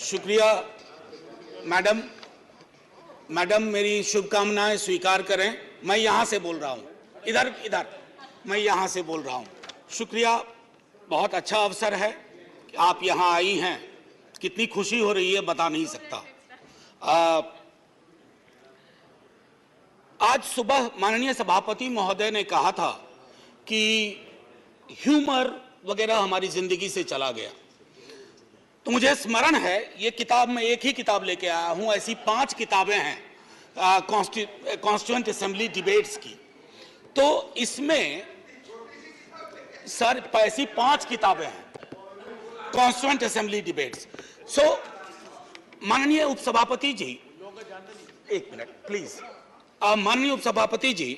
शुक्रिया madam. Madam मेरी शुभकामनाएं स्वीकार करें। मैं यहाँ से बोल रहा हूँ, इधर इधर मैं यहाँ से बोल रहा हूँ। शुक्रिया, बहुत अच्छा अवसर है कि आप यहाँ आई हैं। कितनी खुशी हो रही है बता नहीं सकता। आज सुबह माननीय सभापति महोदय ने कहा था कि ह्यूमर वगैरह हमारी जिंदगी से चला गया। तो मुझे स्मरण है, ये किताब मैं एक ही किताब लेके आया हूं, ऐसी 5 किताबें हैं कॉन्स्टिट्यूएंट असेंबली डिबेट्स की। तो इसमें सर ऐसी 5 किताबें हैं कॉन्स्टिट्यूएंट असेंबली डिबेट्स। सो माननीय उपसभापति जी, एक मिनट प्लीज। माननीय उपसभापति जी,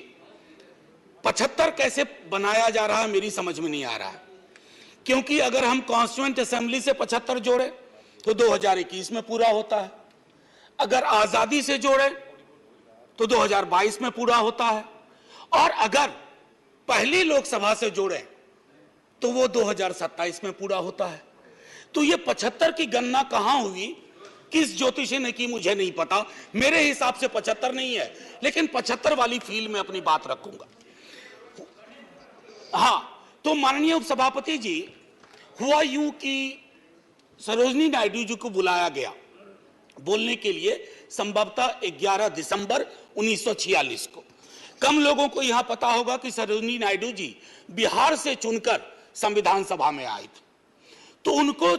75 कैसे बनाया जा रहा है मेरी समझ में नहीं आ रहा है, क्योंकि अगर हम कॉन्स्टिट्यूएंट असेंबली से 75 जोड़े तो 2021 में पूरा होता है, अगर आजादी से जोड़े तो 2022 में पूरा होता है, और अगर पहली लोकसभा से जोड़े तो वो 2027 में पूरा होता है। तो ये 75 की गणना कहां हुई, किस ज्योतिषी ने की, मुझे नहीं पता। मेरे हिसाब से 75 नहीं है, लेकिन 75 वाली फील में अपनी बात रखूंगा। हाँ, तो माननीय उपसभापति जी, हुआ यूं कि सरोजिनी नायडू जी को बुलाया गया बोलने के लिए संभवतः 11 दिसंबर 1946 को। कम लोगों को यहां पता होगा कि सरोजिनी नायडू जी बिहार से चुनकर संविधान सभा में आई थी। तो उनको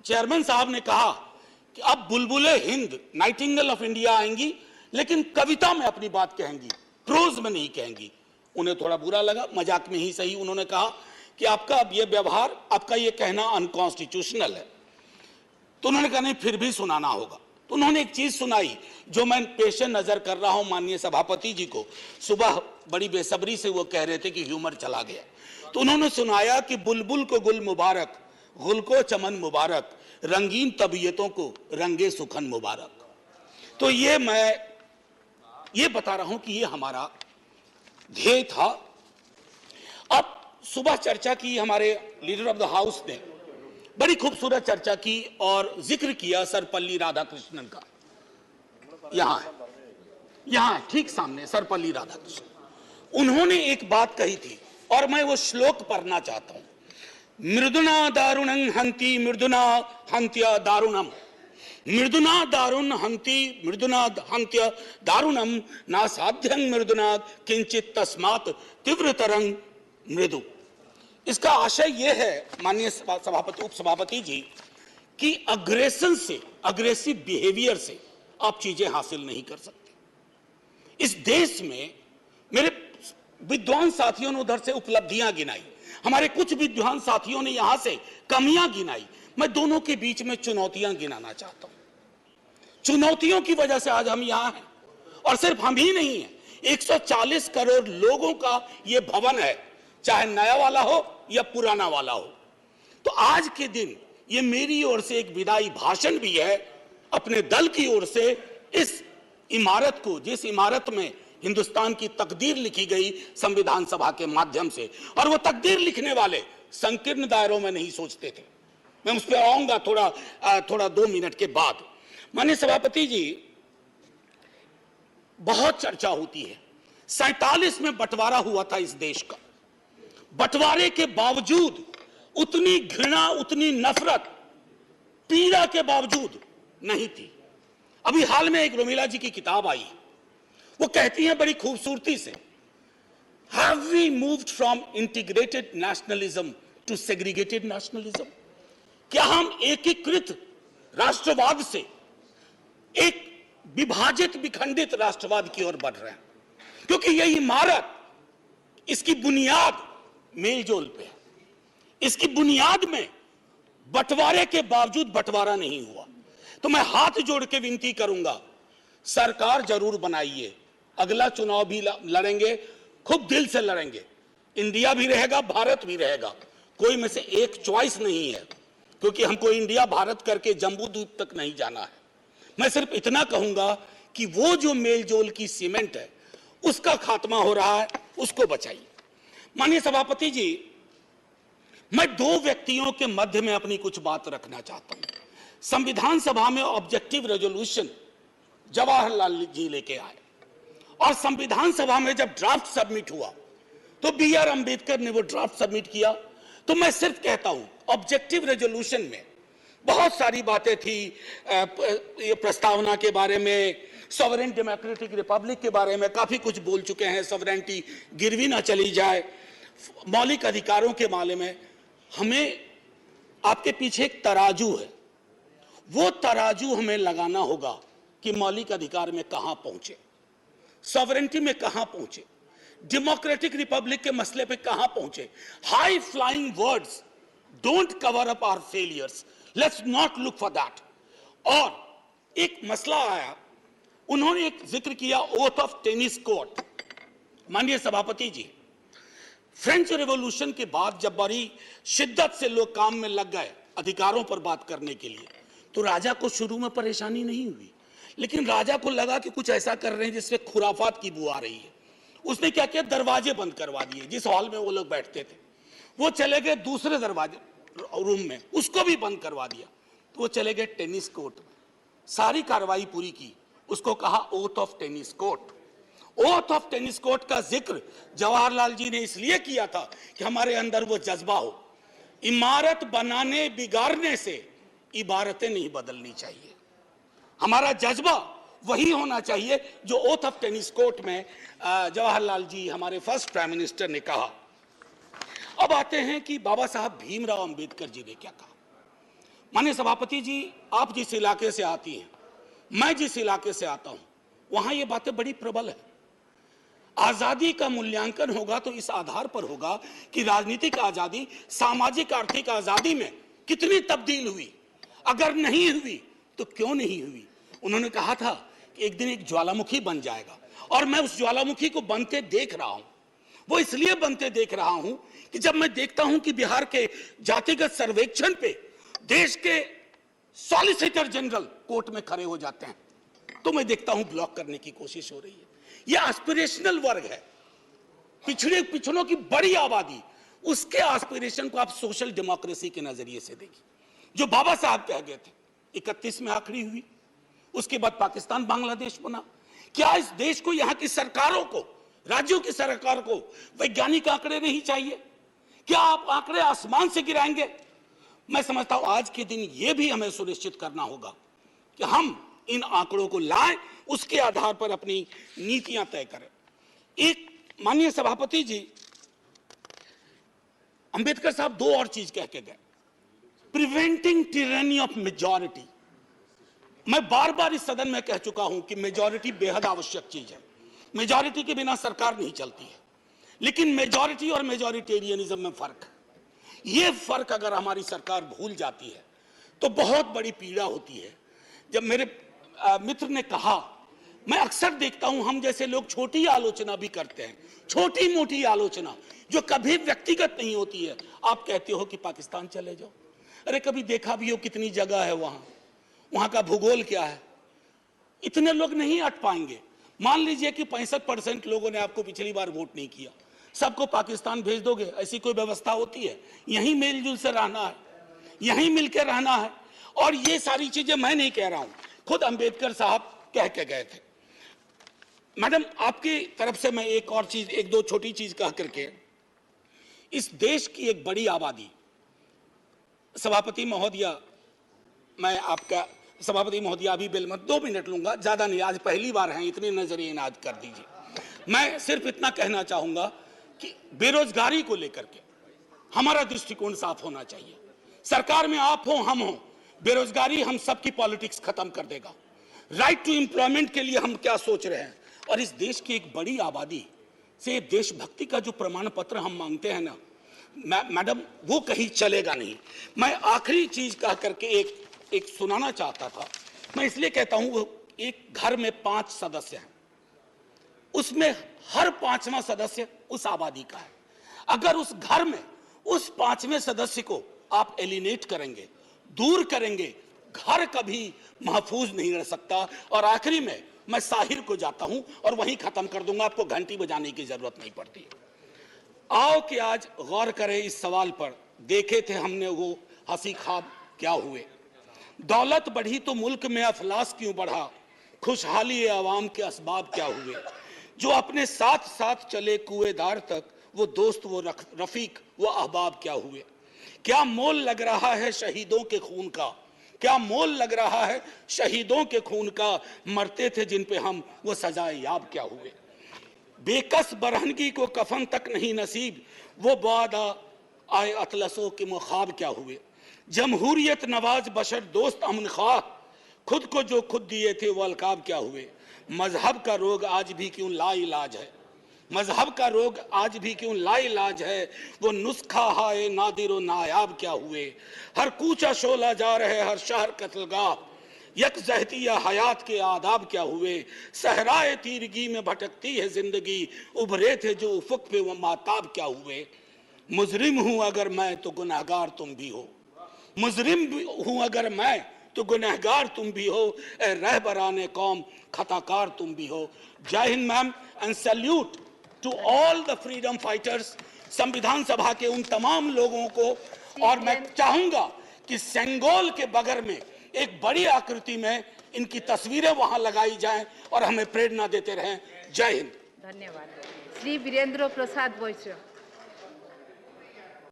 चेयरमैन साहब ने कहा कि अब बुलबुले हिंद, नाइटिंगेल ऑफ इंडिया आएंगी, लेकिन कविता में अपनी बात कहेंगी, प्रोज में नहीं कहेंगी। उन्हें थोड़ा बुरा लगा, मजाक में ही सही। उन्होंने कहा कि आपका अब ये व्यवहार, आपका ये कहना अनकॉन्स्टिट्यूशनल है। तो उन्होंने कहा नहीं, फिर भी सुनाना होगा। तो उन्होंने एक चीज सुनाई जो मैं पेश नजर कर रहा हूं माननीय सभापति जी को। सुबह बड़ी बेसब्री से वो कह रहे थे कि ह्यूमर चला गया, तो उन्होंने सुनाया कि बुलबुल को गुल मुबारक, गुल को चमन मुबारक, रंगीन तबीयतों को रंगे सुखन मुबारक। तो ये मैं ये बता रहा हूं कि ये हमारा ध्येय था। अब सुबह चर्चा की, हमारे लीडर ऑफ द हाउस ने बड़ी खूबसूरत चर्चा की और जिक्र किया सर्वपल्ली राधाकृष्णन का। यहां ठीक सामने सर्वपल्ली राधाकृष्णन। उन्होंने एक बात कही थी और मैं वो श्लोक पढ़ना चाहता हूं। मृदुना दारुणं हंति मृदुना हंत्य दारुणम, मृदुना दारुण हंति मृदुना हंत्य दारुणम, ना साध्यं मृदुना किंचित तस्मात् तीव्रतरं मृदु। इसका आशय यह है माननीय सभापति, उपसभापति जी, कि अग्रेशन से, अग्रेसिव बिहेवियर से आप चीजें हासिल नहीं कर सकते। इस देश में मेरे विद्वान साथियों ने उधर से उपलब्धियां गिनाई, हमारे कुछ विद्वान साथियों ने यहां से कमियां गिनाई। मैं दोनों के बीच में चुनौतियां गिनाना चाहता हूं। चुनौतियों की वजह से आज हम यहां हैं, और सिर्फ हम ही नहीं हैं, 140 करोड़ लोगों का यह भवन है, चाहे नया वाला हो या पुराना वाला हो। तो आज के दिन ये मेरी ओर से एक विदाई भाषण भी है, अपने दल की ओर से, इस इमारत को, जिस इमारत में हिंदुस्तान की तकदीर लिखी गई संविधान सभा के माध्यम से, और वो तकदीर लिखने वाले संकीर्ण दायरों में नहीं सोचते थे। मैं उस पर आऊंगा थोड़ा 2 मिनट के बाद। माननीय सभापति जी, बहुत चर्चा होती है, 47 में बंटवारा हुआ था इस देश का। बंटवारे के बावजूद उतनी घृणा, उतनी नफरत, पीड़ा के बावजूद नहीं थी। अभी हाल में एक रोमिला जी की किताब आई, वो कहती हैं बड़ी खूबसूरती से, Have we moved from integrated nationalism to segregated nationalism? क्या हम एकीकृत राष्ट्रवाद से एक विभाजित, विखंडित राष्ट्रवाद की ओर बढ़ रहे हैं? क्योंकि यह इमारत, इसकी बुनियाद मेलजोल पे है। इसकी बुनियाद में बंटवारे के बावजूद बंटवारा नहीं हुआ। तो मैं हाथ जोड़ के विनती करूंगा, सरकार जरूर बनाइए, अगला चुनाव भी लड़ेंगे, खूब दिल से लड़ेंगे। इंडिया भी रहेगा, भारत भी रहेगा, कोई में से एक चॉइस नहीं है, क्योंकि हमको इंडिया भारत करके जम्बू द्वीप तक नहीं जाना है। मैं सिर्फ इतना कहूंगा कि वो जो मेलजोल की सीमेंट है, उसका खात्मा हो रहा है, उसको बचाइए। माननीय सभापति जी, मैं 2 व्यक्तियों के मध्य में अपनी कुछ बात रखना चाहता हूं। संविधान सभा में ऑब्जेक्टिव रेजोल्यूशन जवाहरलाल जी लेके आए और संविधान सभा में जब ड्राफ्ट सबमिट हुआ तो बी आर अंबेडकर ने वो ड्राफ्ट सबमिट किया। तो मैं सिर्फ कहता हूं ऑब्जेक्टिव रेजोल्यूशन में बहुत सारी बातें थी, ये प्रस्तावना के बारे में, सॉवरेन डेमोक्रेटिक रिपब्लिक के बारे में काफी कुछ बोल चुके हैं, सॉवरेनिटी गिरवी ना चली जाए, मौलिक अधिकारों के मामले में। हमें आपके पीछे एक तराजू है, वो तराजू हमें लगाना होगा कि मौलिक अधिकार में कहां पहुंचे, सॉवरेनिटी में कहां पहुंचे, डेमोक्रेटिक रिपब्लिक के मसले पे कहां पहुंचे। High flying words don't cover up our failures, let's not look for that. और एक मसला आया, उन्होंने एक जिक्र किया ओथ ऑफ टेनिस कोर्ट। माननीय सभापति जी, फ्रेंच रिवॉल्यूशन के बाद जब बड़ी शिद्दत से लोग काम में लग गए अधिकारों पर बात करने के लिए, तो राजा को शुरू में परेशानी नहीं हुई, लेकिन राजा को लगा कि कुछ ऐसा कर रहे हैं जिससे खुराफात की बू आ रही है। उसने क्या किया, दरवाजे बंद करवा दिए। जिस हॉल में वो लोग बैठते थे वो चले गए दूसरे दरवाजे रूम में, उसको भी बंद करवा दिया। तो वो चले गए टेनिस कोर्ट में, सारी कार्रवाई पूरी की, उसको कहा oath of tennis court. Oath of tennis court का जिक्र जवाहरलाल जी ने इसलिए किया था कि हमारे अंदर वो जज्बा हो, इमारत बनाने बिगाड़ने से इबारतें नहीं बदलनी चाहिए। हमारा जज्बा वही होना चाहिए जो ओथ ऑफ टेनिस कोर्ट में जवाहरलाल जी हमारे फर्स्ट प्राइम मिनिस्टर ने कहा। अब आते हैं कि बाबा साहब भीमराव अंबेडकर जी ने क्या कहा। माननीय सभापति जी, आप जिस इलाके से आती हैं, मैं जिस इलाके से आता हूं, वहां ये बातें बड़ी प्रबल है। आजादी का मूल्यांकन होगा तो इस आधार पर होगा कि राजनीतिक आजादी, सामाजिक आर्थिक आजादी में कितनी तब्दील हुई, अगर नहीं हुई तो क्यों नहीं हुई। उन्होंने कहा था कि एक दिन एक ज्वालामुखी बन जाएगा, और मैं उस ज्वालामुखी को बनते देख रहा हूं। वो इसलिए बनते देख रहा हूं कि जब मैं देखता हूं कि बिहार के जातिगत सर्वेक्षण पे देश के सॉलिसिटर जनरल कोर्ट में खड़े हो जाते हैं, तो मैं देखता हूं ब्लॉक करने की कोशिश हो रही है। यह एस्पिरेशनल वर्ग है, पिछड़ों की बड़ी आबादी, उसके एस्पिरेशन को आप सोशल डेमोक्रेसी के नजरिए से देखिए, जो बाबा साहब कह गए थे। 31 में आखिरी हुई, उसके बाद पाकिस्तान बांग्लादेश बना। क्या इस देश को, यहां की सरकारों को, राज्यों की सरकार को वैज्ञानिक आंकड़े नहीं चाहिए? क्या आप आंकड़े आसमान से गिराएंगे? मैं समझता हूं आज के दिन यह भी हमें सुनिश्चित करना होगा कि हम इन आंकड़ों को लाएं, उसके आधार पर अपनी नीतियां तय करें। एक माननीय सभापति जी, अंबेडकर साहब दो और चीज कह के गए, प्रिवेंटिंग टिरनी ऑफ मेजॉरिटी। मैं बार बार इस सदन में कह चुका हूं कि मेजॉरिटी बेहद आवश्यक चीज है, मेजॉरिटी के बिना सरकार नहीं चलती है, लेकिन मेजॉरिटी और मेजॉरिटेरियनिज्म में फर्क है। यह फर्क अगर हमारी सरकार भूल जाती है तो बहुत बड़ी पीड़ा होती है। जब मेरे मित्र ने कहा, मैं अक्सर देखता हूं हम जैसे लोग छोटी आलोचना भी करते हैं, छोटी मोटी आलोचना जो कभी व्यक्तिगत नहीं होती है। आप कहते हो कि पाकिस्तान चले जाओ, अरे कभी देखा भी हो कितनी जगह है वहां का भूगोल क्या है, इतने लोग नहीं अट पाएंगे। मान लीजिए कि 65% लोगों ने आपको पिछली बार वोट नहीं किया, सबको पाकिस्तान भेज दोगे? ऐसी कोई व्यवस्था होती है? यहीं मेलजुल से रहना है, यहीं मिलकर रहना है। और ये सारी चीजें मैं नहीं कह रहा हूं, खुद अंबेडकर साहब कह के गए थे। मैडम, आपकी तरफ से मैं एक और चीज, एक दो छोटी चीज कह करके, इस देश की एक बड़ी आबादी, सभापति महोदया, मैं आपका सभापति महोदया अभी बिल मत 2 मिनट लूंगा, ज्यादा नहीं, आज पहली बार हैं, इतने नजरिए इनाद कर दीजिए। मैं सिर्फ इतना कहना चाहूंगा कि बेरोजगारी को लेकर के हमारा दृष्टिकोण साफ होना चाहिए। सरकार में आप हो, हम हो, बेरोजगारी हम सबकी पॉलिटिक्स खत्म कर देगा। राइट टू एम्प्लॉयमेंट के लिए हम क्या सोच रहे हैं, और इस देश की एक बड़ी आबादी से देशभक्ति का जो प्रमाण पत्र हम मांगते हैं ना मैडम, वो कहीं चलेगा नहीं। मैं आखिरी चीज कह करके एक सुनाना चाहता था। मैं इसलिए कहता हूं, वो एक घर में 5 सदस्य हैं, उसमें हर 5वां सदस्य उस आबादी का है। अगर उस घर में उस 5वें सदस्य को आप एलिनेट करेंगे, दूर करेंगे, घर कभी महफूज नहीं रह सकता। और आखिरी में मैं साहिर को जाता हूं और वहीं खत्म कर दूंगा, आपको घंटी बजाने की जरूरत नहीं पड़ती। आओ कि आज गौर करें इस सवाल पर, देखे थे हमने वो हंसी ख्वाब क्या हुए। दौलत बढ़ी तो मुल्क में अफलास क्यों बढ़ा, खुशहाली आवाम के असबाब क्या हुए। जो अपने साथ साथ चले कुएदार तक, वो दोस्त वो रफीक वो अहबाब क्या हुए। क्या मोल लग रहा है शहीदों के खून का, क्या मोल लग रहा है शहीदों के खून का, मरते थे जिन पे हम वो सजाए याब क्या हुए। बेकस बरहनगी को कफन तक नहीं नसीब, वो बादा आए अतलसों के मुखाब क्या हुए। जमहूरियत नवाज बशर दोस्त अमन ख्वाह, खुद को जो खुद दिए थे वो अलकाब क्या हुए। मजहब का रोग आज भी क्यों लाइलाज है, मजहब का रोग आज भी क्यों लाइलाज है, वो नुस्खा हाय नादिर नायाब क्या हुए। हर कूचा शोला जा रहे हर शहर कत्लगाह, यकजहतिया हयात के आदाब क्या हुए। सहराए तीरगी में भटकती है जिंदगी, उभरे थे जो उफक पे वो माताब क्या हुए। मुजरिम हूं अगर मैं तो गुनहगार तुम भी हो, मुजरिम हूं अगर मैं तो गुनहगार तुम भी हो, ए रहबराने कौम खताकार तुम भी हो। Jai Hind ma'am, and salute to all the freedom fighters. संविधान सभा के उन तमाम लोगों को, और मैं चाहूंगा कि सेंगोल के बगर में एक बड़ी आकृति में इनकी तस्वीरें वहां लगाई जाएं और हमें प्रेरणा देते रहें। जय हिंद। धन्यवाद। श्री वीरेंद्र प्रसाद वैश्य।